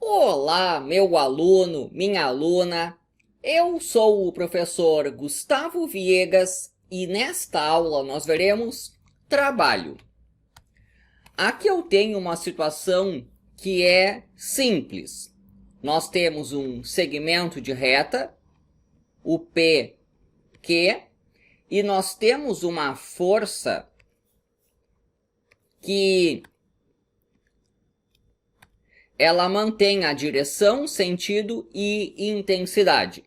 Olá, meu aluno, minha aluna. Eu sou o professor Gustavo Viegas e nesta aula nós veremos trabalho. Aqui eu tenho uma situação que é simples. Nós temos um segmento de reta, o PQ, e nós temos uma força que ela mantém a direção, sentido e intensidade.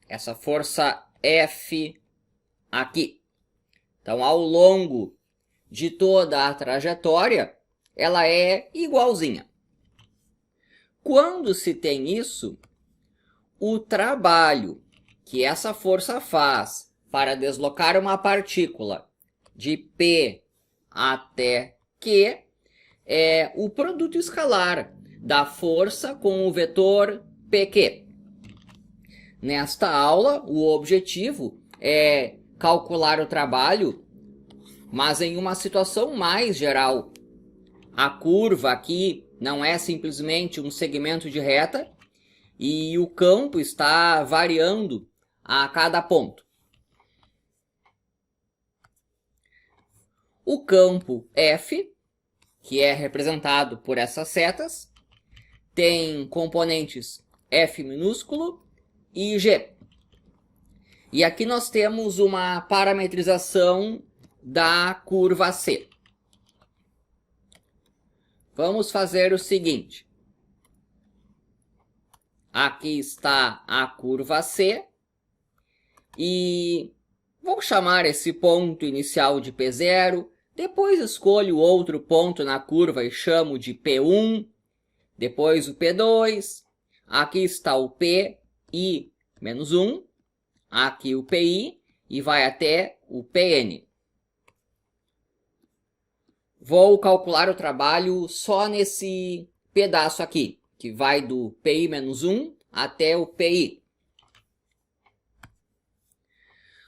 Essa força F aqui. Então, ao longo de toda a trajetória, ela é igualzinha. Quando se tem isso, o trabalho que essa força faz para deslocar uma partícula de P até Q é o produto escalar da força com o vetor PQ. Nesta aula, o objetivo é calcular o trabalho, mas em uma situação mais geral. A curva aqui não é simplesmente um segmento de reta e o campo está variando a cada ponto. O campo F, que é representado por essas setas, tem componentes F minúsculo e G. E aqui nós temos uma parametrização da curva C. Vamos fazer o seguinte. Aqui está a curva C e vou chamar esse ponto inicial de P0, depois escolho outro ponto na curva e chamo de P1, depois o P2, aqui está o PI menos 1, aqui o PI e vai até o PN. Vou calcular o trabalho só nesse pedaço aqui, que vai do PI menos 1 até o PI.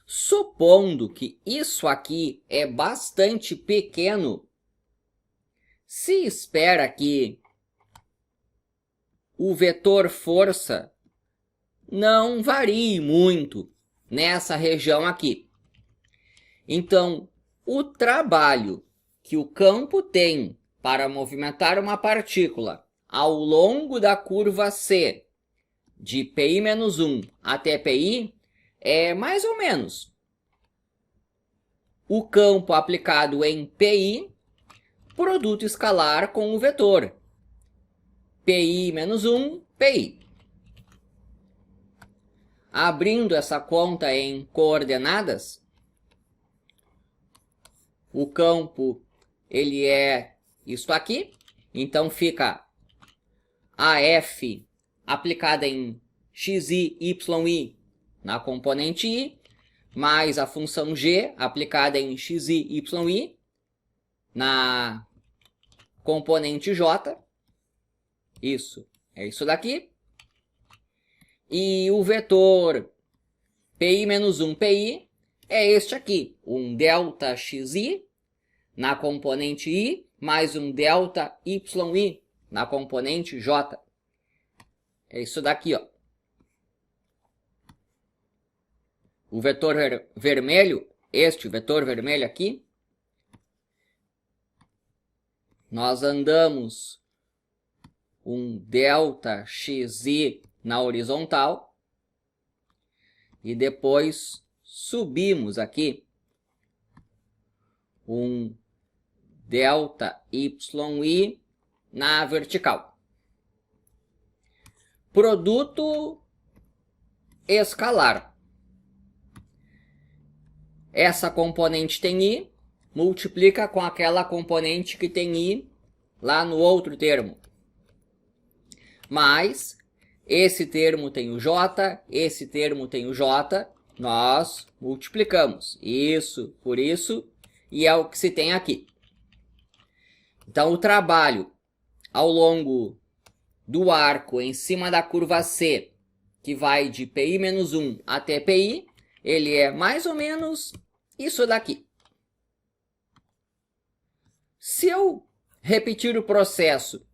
Supondo que isso aqui é bastante pequeno, se espera que o vetor força não varie muito nessa região aqui. Então, o trabalho que o campo tem para movimentar uma partícula ao longo da curva C, de PI-1 até PI, é mais ou menos o campo aplicado em PI, produto escalar com o vetor PI-1, PI. Abrindo essa conta em coordenadas, o campo ele é isto aqui, então fica AF aplicada em xi, yi na componente i, mais a função g aplicada em xi, yi na componente j. Isso é isso daqui. E o vetor PI-1 PI é este aqui, um delta xi na componente i, mais um delta yi na componente j. É isso daqui, ó. O vetor vermelho, este vetor vermelho aqui, nós andamos um delta xi na horizontal e depois subimos aqui um delta yi na vertical. Produto escalar. Essa componente tem i, multiplica com aquela componente que tem i lá no outro termo. Mas esse termo tem o j, esse termo tem o j, nós multiplicamos isso por isso e é o que se tem aqui. Então o trabalho ao longo do arco em cima da curva C, que vai de PI-1 até PI, ele é mais ou menos isso daqui. Se eu repetir o processo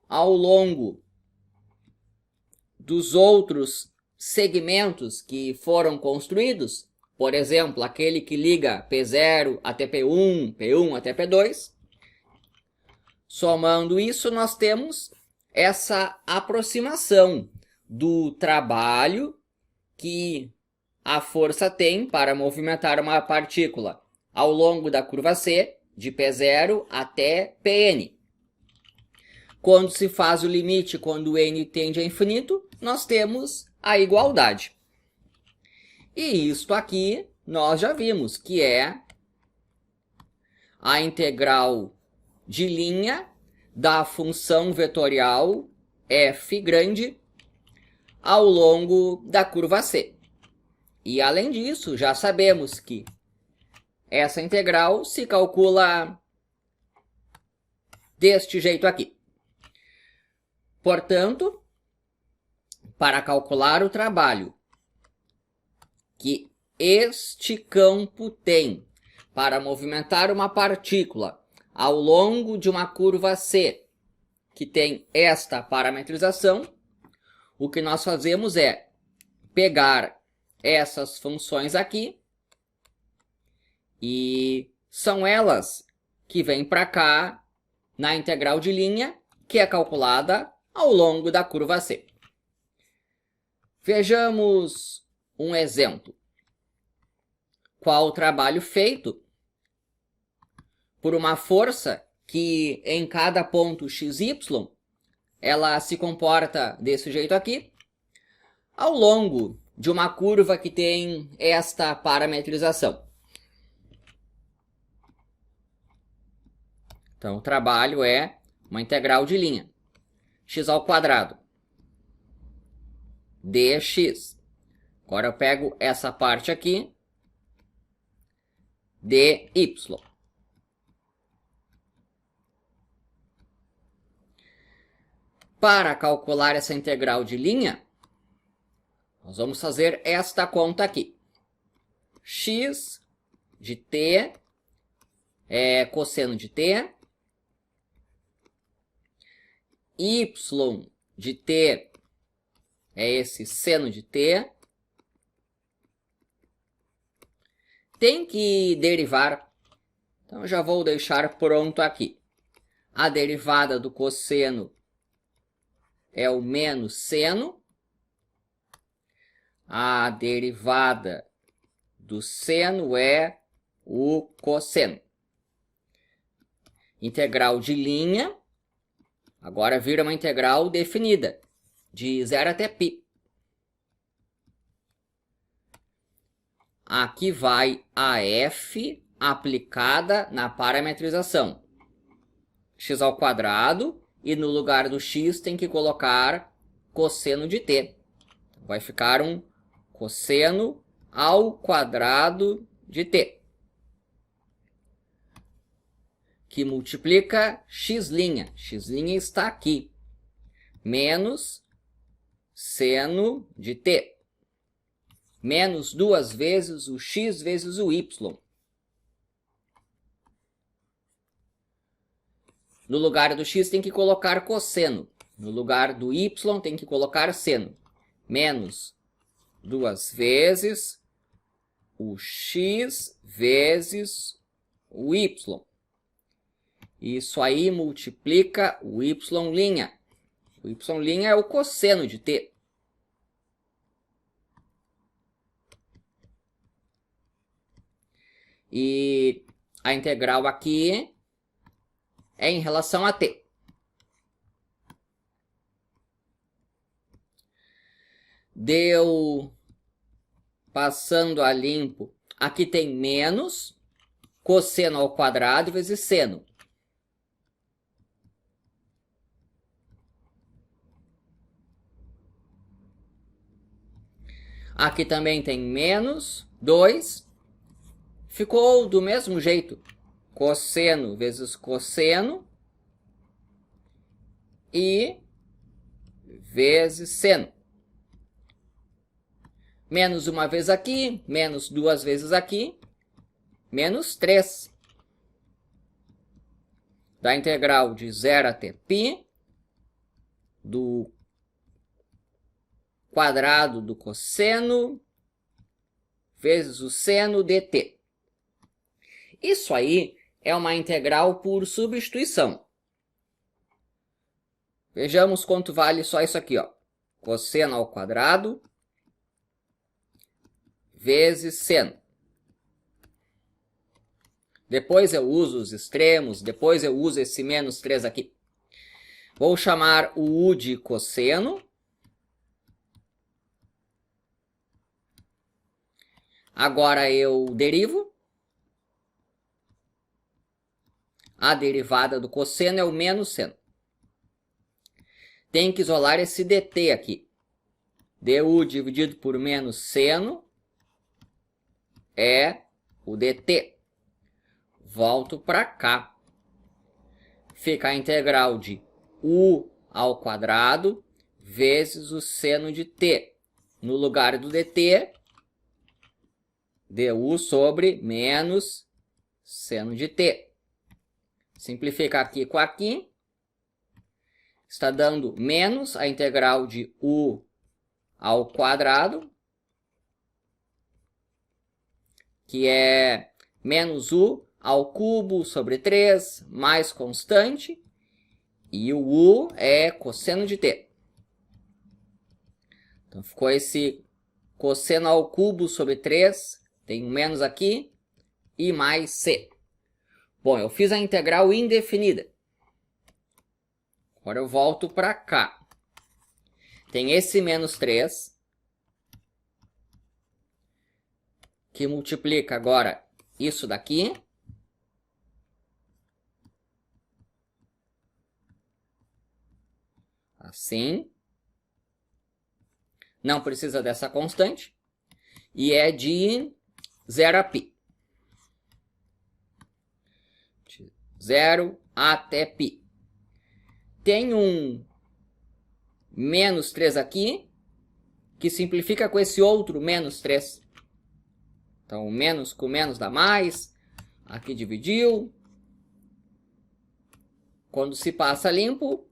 ao longo dos outros segmentos que foram construídos, por exemplo, aquele que liga P0 até P1, P1 até P2, somando isso, nós temos essa aproximação do trabalho que a força tem para movimentar uma partícula ao longo da curva C, de P0 até Pn. Quando se faz o limite, quando n tende a infinito, nós temos a igualdade. E isto aqui nós já vimos, que é a integral de linha da função vetorial f grande ao longo da curva C. E além disso, já sabemos que essa integral se calcula deste jeito aqui. Portanto, para calcular o trabalho que este campo tem para movimentar uma partícula ao longo de uma curva C, que tem esta parametrização, o que nós fazemos é pegar essas funções aqui, e são elas que vêm para cá na integral de linha, que é calculada ao longo da curva C. Vejamos um exemplo. Qual o trabalho feito por uma força que em cada ponto xy, ela se comporta desse jeito aqui, ao longo de uma curva que tem esta parametrização. Então, o trabalho é uma integral de linha. X ao quadrado dx. Agora eu pego essa parte aqui, dy. Para calcular essa integral de linha, nós vamos fazer esta conta aqui. X de t é cosseno de t. Y de t é esse seno de t. Tem que derivar, então eu já vou deixar pronto aqui. A derivada do cosseno é o menos seno. A derivada do seno é o cosseno. Integral de linha, agora vira uma integral definida, de 0 até π. Aqui vai a f aplicada na parametrização. X ao quadrado, e no lugar do x tem que colocar cosseno de t. Vai ficar um cosseno ao quadrado de t, que multiplica x'. X' está aqui. Menos seno de t. Menos 2 vezes o x vezes o y. No lugar do x tem que colocar cosseno. No lugar do y tem que colocar seno. Menos 2 vezes o x vezes o y. Isso aí multiplica o y'. O y' é o cosseno de t. E a integral aqui é em relação a t. Deu passando a limpo. Aqui tem menos cosseno ao quadrado vezes seno. Aqui também tem menos 2. Ficou do mesmo jeito. Cosseno vezes cosseno e vezes seno. Menos uma vez aqui, menos 2 vezes aqui, menos 3. Da integral de 0 até π do quadrado do cosseno vezes o seno de t. Isso aí é uma integral por substituição. Vejamos quanto vale só isso aqui, ó. Cosseno ao quadrado vezes seno. Depois eu uso os extremos, depois eu uso esse menos 3 aqui. Vou chamar o u de cosseno. Agora eu derivo. A derivada do cosseno é o menos seno. Tem que isolar esse dt aqui. du dividido por menos seno é o dt. Volto para cá. Fica a integral de u ao quadrado vezes o seno de t. No lugar do dt, du sobre menos seno de t. Simplifica aqui com aqui. Está dando menos a integral de u ao quadrado, que é menos u ao cubo sobre 3, mais constante, e o u é cosseno de t. Então, ficou esse cosseno ao cubo sobre 3, tem um menos aqui, e mais c. Bom, eu fiz a integral indefinida. Agora eu volto para cá. Tem esse menos 3, que multiplica agora isso daqui. Assim. Não precisa dessa constante. E é de 0 a π. De 0 até π. Tem um menos 3 aqui, que simplifica com esse outro menos 3. Então, menos com menos dá mais. Aqui dividiu. Quando se passa limpo,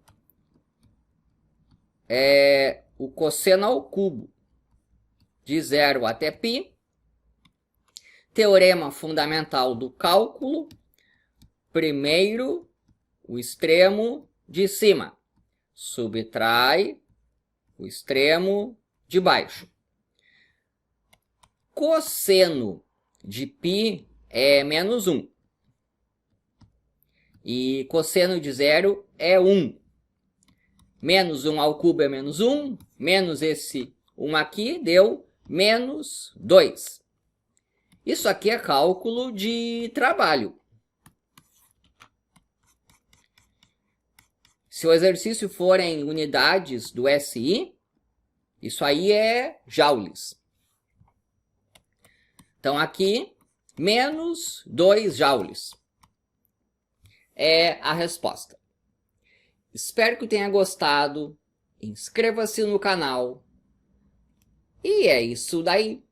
é o cosseno ao cubo de 0 até π. Teorema fundamental do cálculo. Primeiro, o extremo de cima subtrai o extremo de baixo. Cosseno de π é menos 1. E cosseno de 0 é 1. Menos 1 ao cubo é menos 1. Menos esse 1 aqui deu menos 2. Isso aqui é cálculo de trabalho. Se o exercício for em unidades do SI, isso aí é joules. Então, aqui, menos 2 joules é a resposta. Espero que tenha gostado. Inscreva-se no canal. E é isso daí.